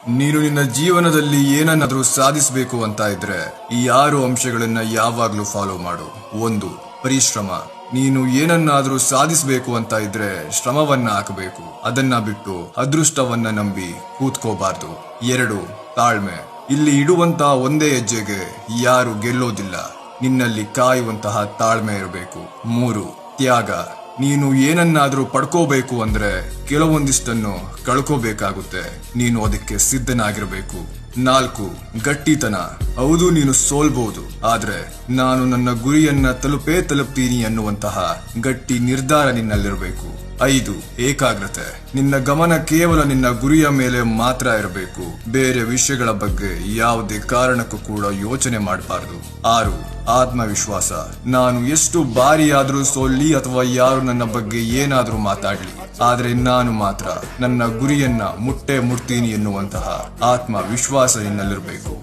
ನೀನು ನಿನ್ನ ಜೀವನದಲ್ಲಿ ಏನನ್ನಾದ್ರೂ ಸಾಧಿಸಬೇಕು ಅಂತ ಇದ್ರೆ ಈ 6 ಅಂಶಗಳನ್ನ ಯಾವಾಗ್ಲೂ ಫಾಲೋ ಮಾಡು. 1. ಪರಿಶ್ರಮ. ನೀನು ಏನನ್ನಾದ್ರೂ ಸಾಧಿಸಬೇಕು ಅಂತ ಇದ್ರೆ ಶ್ರಮವನ್ನ ಹಾಕಬೇಕು. ಅದನ್ನ ಬಿಟ್ಟು ಅದೃಷ್ಟವನ್ನ ನಂಬಿ ಕೂತ್ಕೋಬಾರ್ದು. 2. ತಾಳ್ಮೆ. ಇಲ್ಲಿ ಇಡುವಂತ ಒಂದೇ ಹೆಜ್ಜೆಗೆ ಯಾರು ಗೆಲ್ಲೋದಿಲ್ಲ. ನಿನ್ನಲ್ಲಿ ಕಾಯುವಂತಹ ತಾಳ್ಮೆ ಇರಬೇಕು. 3. ತ್ಯಾಗ. ನೀನು ಏನನ್ನಾದ್ರೂ ಪಡ್ಕೋಬೇಕು ಅಂದ್ರೆ ಕೆಲವೊಂದಿಷ್ಟನ್ನು ಕಳ್ಕೋಬೇಕಾಗುತ್ತೆ. ನೀನು ಅದಕ್ಕೆ ಸಿದ್ಧನಾಗಿರಬೇಕು. 4. ಗಟ್ಟಿತನ. ಹೌದು, ನೀನು ಸೋಲ್ಬಹುದು, ಆದ್ರೆ ನಾನು ನನ್ನ ಗುರಿಯನ್ನ ತಲುಪ್ತೀನಿ ಅನ್ನುವಂತಹ ಗಟ್ಟಿ ನಿರ್ಧಾರ ನಿನ್ನಲ್ಲಿರಬೇಕು. 5. ಏಕಾಗ್ರತೆ. ನಿನ್ನ ಗಮನ ಕೇವಲ ನಿನ್ನ ಗುರಿಯ ಮೇಲೆ ಮಾತ್ರ ಇರಬೇಕು. ಬೇರೆ ವಿಷಯಗಳ ಬಗ್ಗೆ ಯಾವುದೇ ಕಾರಣಕ್ಕೂ ಕೂಡ ಯೋಚನೆ ಮಾಡಬಾರದು. 6. ಆತ್ಮವಿಶ್ವಾಸ. ನಾನು ಎಷ್ಟು ಬಾರಿಯಾದ್ರೂ ಸೋಲ್ಲಿ ಅಥವಾ ಯಾರು ನನ್ನ ಬಗ್ಗೆ ಏನಾದ್ರೂ ಮಾತಾಡ್ಲಿ, ಆದ್ರೆ ನಾನು ಮಾತ್ರ ನನ್ನ ಗುರಿಯನ್ನ ಮುಟ್ಟೆ ಮುಟ್ತೀನಿ ಎನ್ನುವಂತಹ ಆತ್ಮವಿಶ್ವಾಸ ನಿನ್ನಲ್ಲಿರಬೇಕು.